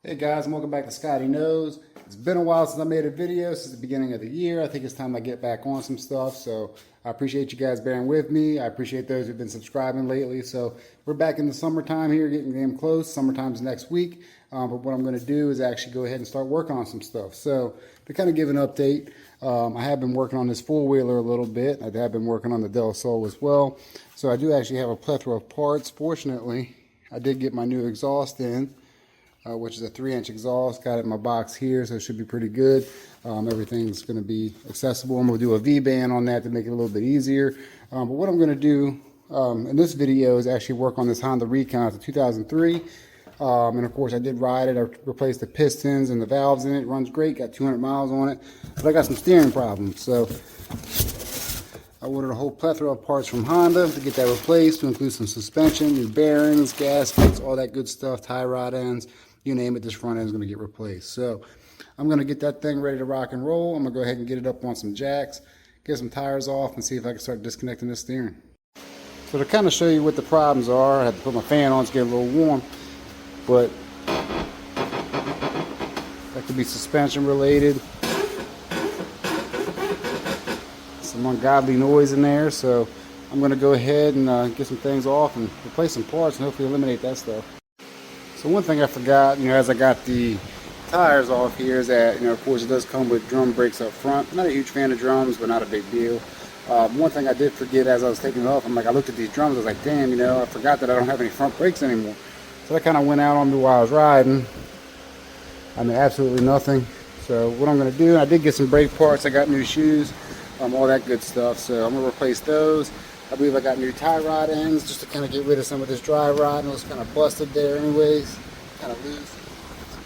Hey guys, and welcome back to Scotty Knows. It's been a while since I made a video, since the beginning of the year. I think it's time I get back on some stuff, so I appreciate you guys bearing with me. I appreciate those who've been subscribing lately. So we're back in the summertime here, getting damn close. Summertime's next week, but what I'm going to do is actually go ahead and start working on some stuff. So to kind of give an update, I have been working on this four-wheeler a little bit. I have been working on the Del Sol as well. So I do actually have a plethora of parts. Fortunately, I did get my new exhaust in. Which is a 3-inch exhaust. Got it in my box here, so it should be pretty good. Everything's going to be accessible. I'm going to do a V-band on that to make it a little bit easier. But what I'm going to do in this video is actually work on this Honda Recon. It's a 2003. And of course I did ride it. I replaced the pistons and the valves in it. It runs great, got 200 miles on it. But I got some steering problems. So I ordered a whole plethora of parts from Honda to get that replaced, to include some suspension, new bearings, gaskets, all that good stuff, tie rod ends. You name it, this front end is going to get replaced. So I'm going to get that thing ready to rock and roll. I'm going to go ahead and get it up on some jacks, get some tires off, and see if I can start disconnecting this steering. So to kind of show you what the problems are, I had to put my fan on to get a little warm, but that could be suspension related. Some ungodly noise in there, so I'm going to go ahead and get some things off and replace some parts and hopefully eliminate that stuff. So one thing I forgot, as I got the tires off here, is that, of course it does come with drum brakes up front. I'm not a huge fan of drums, but not a big deal. One thing I did forget as I was taking it off, I looked at these drums, I was like, damn, I forgot that I don't have any front brakes anymore. So that kind of went out on me while I was riding. Absolutely nothing. So what I'm going to do, I did get some brake parts, I got new shoes, all that good stuff. So I'm going to replace those. I believe I got new tie rod ends just to kind of get rid of some of this dry rod, and it was kind of busted there anyways, kind of loose.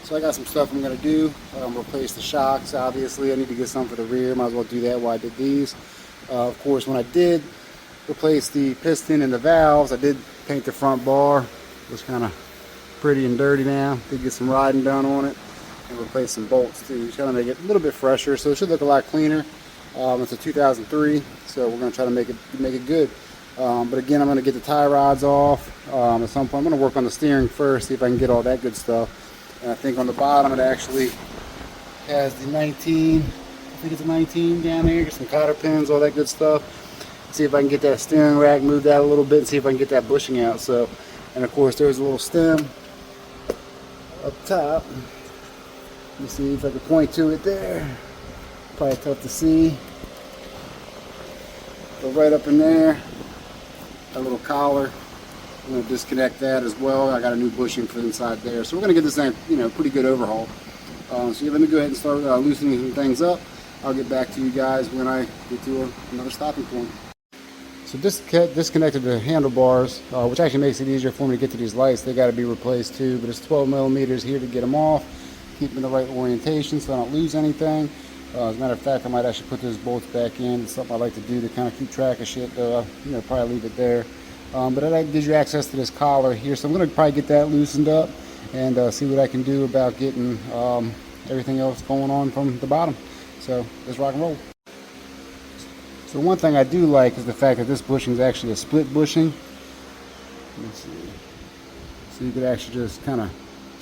So I got some stuff I'm going to do. Replace the shocks, obviously. I need to get some for the rear. Might as well do that while I did these. Of course, when I did replace the piston and the valves, I did paint the front bar. It was kind of pretty and dirty now. Did get some riding done on it, and replace some bolts too. Just kind of make it a little bit fresher, so it should look a lot cleaner. It's a 2003, so we're going to try to make it good. But again, I'm going to get the tie rods off. At some point, I'm going to work on the steering first, see if I can get all that good stuff. And I think on the bottom it actually has the 19. I think it's a 19 down there. Get some cotter pins, all that good stuff. See if I can get that steering rack moved out a little bit, and see if I can get that bushing out. So, and of course, there's a little stem up top. Let me see if I can point to it there. Probably tough to see. But right up in there, a little collar. I'm going to disconnect that as well. I got a new bushing for inside there. So we're going to get this thing, pretty good overhaul. So yeah, let me go ahead and start loosening some things up. I'll get back to you guys when I get to another stopping point. So disconnected the handlebars, which actually makes it easier for me to get to these lights. They got to be replaced too, but it's 12 millimeters here to get them off. Keep them in the right orientation so I don't lose anything. As a matter of fact, I might actually put those bolts back in. It's something I like to do to kind of keep track of shit, though. Probably leave it there. But that gives you access to this collar here, so I'm going to probably get that loosened up and see what I can do about getting everything else going on from the bottom. So let's rock and roll. So one thing I do like is the fact that this bushing is actually a split bushing. Let's see. So you could actually just kind of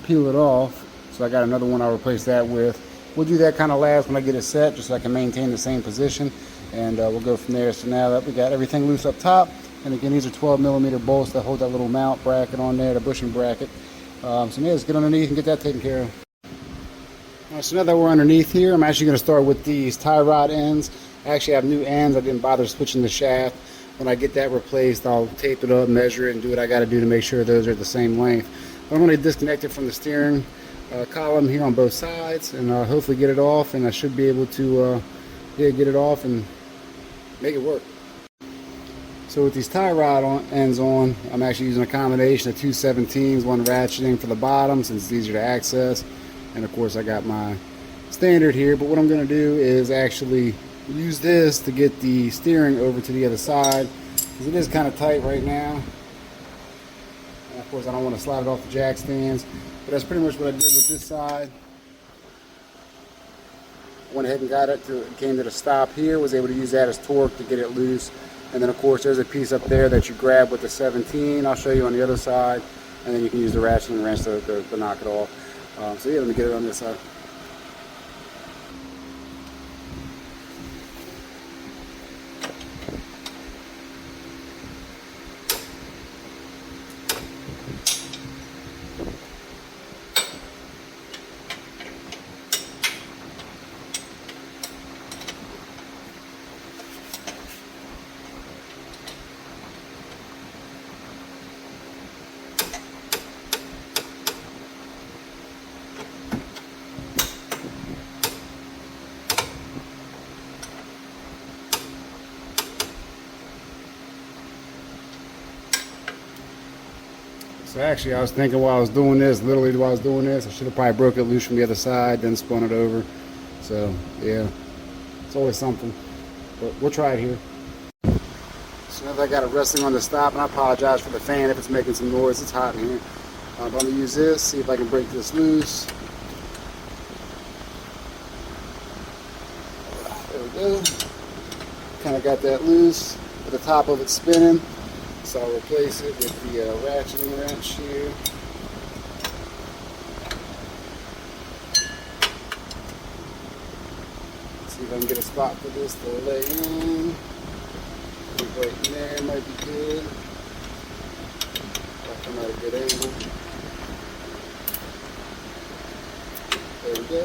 peel it off. So I got another one I'll replace that with. We'll do that kind of last when I get it set, just so I can maintain the same position, and we'll go from there. So now that we got everything loose up top, and again, these are 12 millimeter bolts that hold that little mount bracket on there, the bushing bracket. So yeah, let's get underneath and get that taken care of. All right, so now that we're underneath here, I'm actually going to start with these tie rod ends. I actually have new ends. I didn't bother switching the shaft. When I get that replaced, I'll tape it up, measure it, and do what I got to do to make sure those are the same length. But I'm going to disconnect it from the steering column here on both sides, and hopefully get it off, and I should be able to get it off and make it work. So with these tie rod ends on, I'm actually using a combination of two 17s, one ratcheting for the bottom since it's easier to access, and of course I got my standard here. But what I'm going to do is actually use this to get the steering over to the other side, because it is kind of tight right now, and of course I don't want to slide it off the jack stands. But that's pretty much what I did with this side. Went ahead and got it to, it came to the stop here, was able to use that as torque to get it loose. And then of course there's a piece up there that you grab with the 17. I'll show you on the other side, and then you can use the ratcheting wrench to knock it off. So yeah, let me get it on this side. So actually, I was thinking while I was doing this, literally while I was doing this, I should have probably broke it loose from the other side, then spun it over. So yeah, it's always something. But we'll try it here. So now that I got it resting on the stop, and I apologize for the fan if it's making some noise. It's hot in here. But I'm going to use this, see if I can break this loose. There we go. Kind of got that loose, with the top of it spinning. So I'll replace it with the ratcheting wrench here. See if I can get a spot for this to lay in. Right in there might be good. I'll come at a good angle. There we go.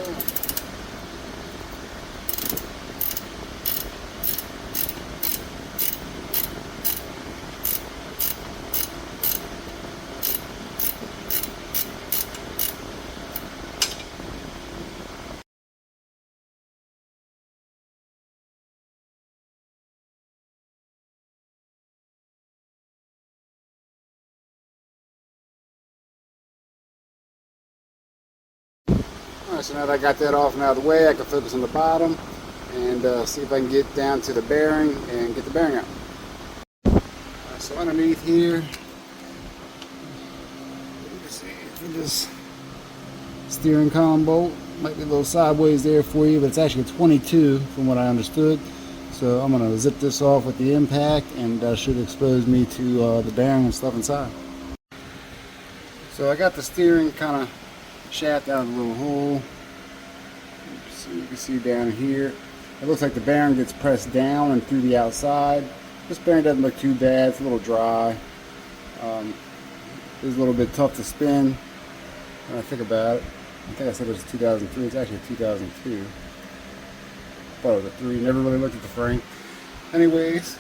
Alright, so now that I got that off and out of the way, I can focus on the bottom and see if I can get down to the bearing and get the bearing out. Alright, so underneath here, for this steering column bolt, might be a little sideways there for you, but it's actually a 22 from what I understood. So I'm going to zip this off with the impact, and that should expose me to the bearing and stuff inside. So I got the steering kind of shaft out of the little hole. So you can see down here, it looks like the bearing gets pressed down and through the outside. This bearing doesn't look too bad. It's a little dry. It's a little bit tough to spin when I think about it. I think I said it was 2003. It's actually 2002. Thought it was a 3. Never really looked at the frame. Anyways,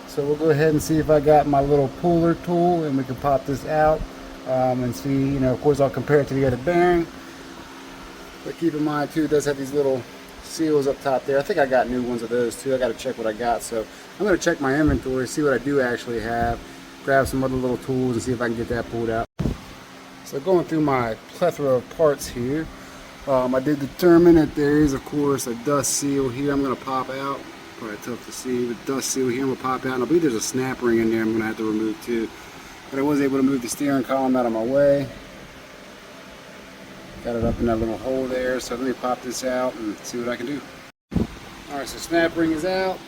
so we'll go ahead and see if I got my little puller tool, and we can pop this out and see. You know, of course, I'll compare it to the other bearing. But keep in mind too, it does have these little seals up top there. I think I got new ones of those too. I got to check what I got. So I'm going to check my inventory, see what I do actually have, grab some other little tools and see if I can get that pulled out. So going through my plethora of parts here, I did determine that there is, of course, a dust seal here. I'm going to pop out. Probably tough to see, but dust seal here. I'm going to pop out. And I believe there's a snap ring in there I'm going to have to remove too. But I was able to move the steering column out of my way. Got it up in that little hole there. So let me pop this out and see what I can do. Alright, so snap ring is out.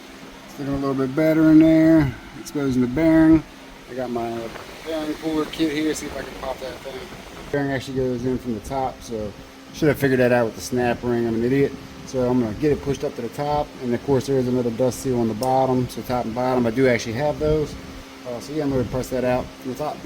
It's looking a little bit better in there. Exposing the bearing. I got my bearing puller kit here. See if I can pop that thing. The bearing actually goes in from the top, so should have figured that out with the snap ring. I'm an idiot. So I'm going to get it pushed up to the top. And of course there is another dust seal on the bottom. So top and bottom, I do actually have those. So yeah, I'm going to press that out from the top.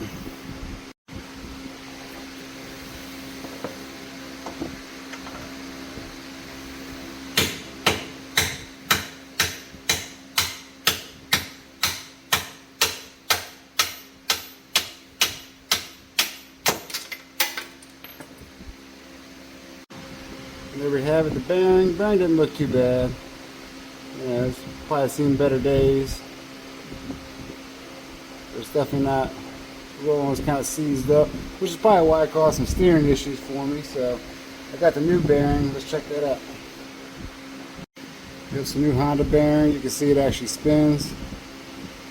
And there we have it, the bearing. The bearing didn't look too bad. Yeah, it's probably seen better days. It's definitely not, the little one's kind of seized up, which is probably why it caused some steering issues for me. So I got the new bearing. Let's check that out. It's a new Honda bearing. You can see it actually spins,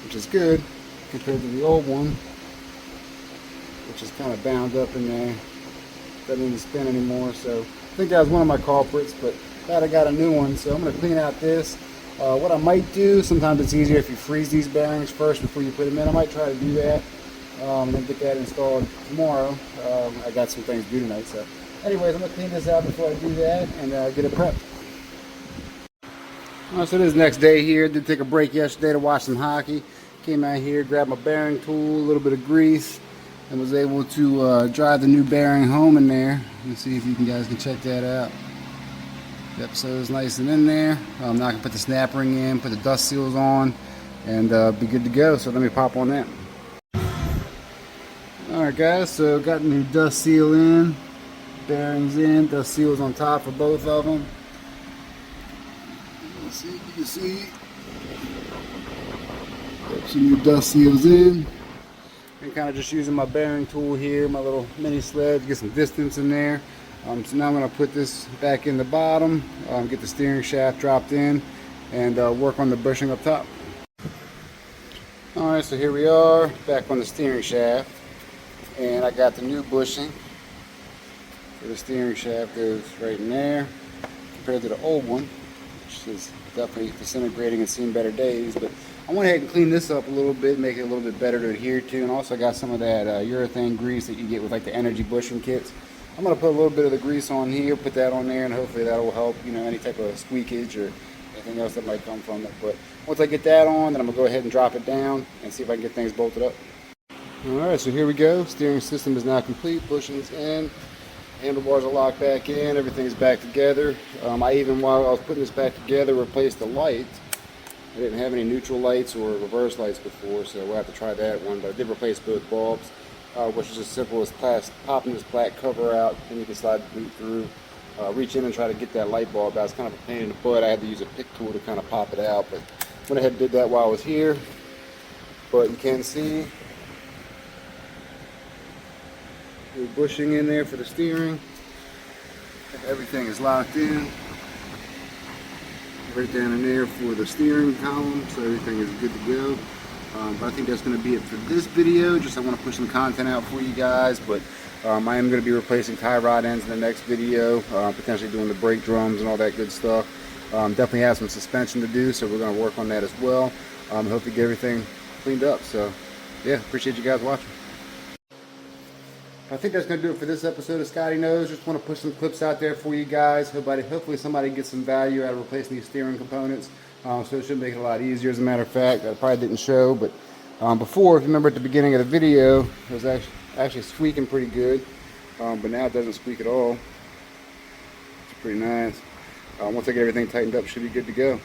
which is good compared to the old one, which is kind of bound up in there. Doesn't even spin anymore. So I think that was one of my culprits, but glad I got a new one. So I'm going to clean out this. What I might do, sometimes it's easier if you freeze these bearings first before you put them in. I might try to do that. and then get that installed tomorrow. I got some things to do tonight, so anyways, I'm gonna clean this out before I do that and get it prepped. Alright, so this is next day here. Did take a break yesterday to watch some hockey. Came out here, grabbed my bearing tool, a little bit of grease, and was able to drive the new bearing home in there. Let's see if you guys can check that out. Yep, so it's nice and in there. I'm now gonna put the snap ring in, put the dust seals on, and be good to go. So let me pop on that. Alright guys, so got the new dust seal in, bearings in, dust seals on top for both of them. Let's see if you can see. Got some new dust seals in. And kind of just using my bearing tool here, my little mini sled to get some distance in there. So now I'm going to put this back in the bottom, get the steering shaft dropped in, and work on the bushing up top. Alright, so here we are, back on the steering shaft. And I got the new bushing. So the steering shaft goes right in there, compared to the old one, which is definitely disintegrating and seeing better days. But I went ahead and cleaned this up a little bit, make it a little bit better to adhere to, and also got some of that urethane grease that you get with like the energy bushing kits. I'm going to put a little bit of the grease on here, put that on there, and hopefully that will help, you know, any type of squeakage or anything else that might come from it. But once I get that on, then I'm going to go ahead and drop it down and see if I can get things bolted up. Alright, so here we go. Steering system is now complete, bushings in, handlebars are locked back in, everything's back together. I even, while I was putting this back together, replaced the light. I didn't have any neutral lights or reverse lights before, so we'll have to try that one. But I did replace both bulbs, which is as simple as popping this black cover out, then you can slide the boot through, reach in and try to get that light bulb out. It's kind of a pain in the butt. I had to use a pick tool to kind of pop it out, but went ahead and did that while I was here. But you can see the bushing in there for the steering. Everything is locked in. Right down in there for the steering column, so everything is good to go. But I think that's going to be it for this video. Just I want to push some content out for you guys, but I am going to be replacing tie rod ends in the next video, potentially doing the brake drums and all that good stuff. Definitely have some suspension to do, so we're going to work on that as well. Hope to get everything cleaned up. So yeah, appreciate you guys watching. I think that's going to do it for this episode of Scotty Knows. Just want to push some clips out there for you guys. Hopefully somebody gets some value out of replacing these steering components. So it should make it a lot easier. As a matter of fact, I probably didn't show, but before, if you remember at the beginning of the video, it was actually squeaking pretty good. But now it doesn't squeak at all. It's pretty nice. Once I get everything tightened up, it should be good to go.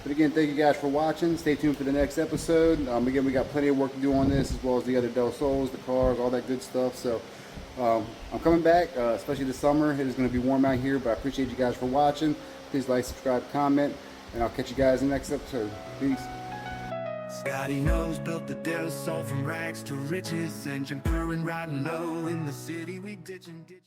But again, thank you guys for watching. Stay tuned for the next episode. Again, we got plenty of work to do on this, as well as the other Del Sols, the cars, all that good stuff. So I'm coming back, especially this summer. It is going to be warm out here, but I appreciate you guys for watching. Please like, subscribe, comment, and I'll catch you guys in the next episode. Peace. Scotty Knows built the Del Sol from rags to riches, engine purring, riding low in the city we ditch and ditch.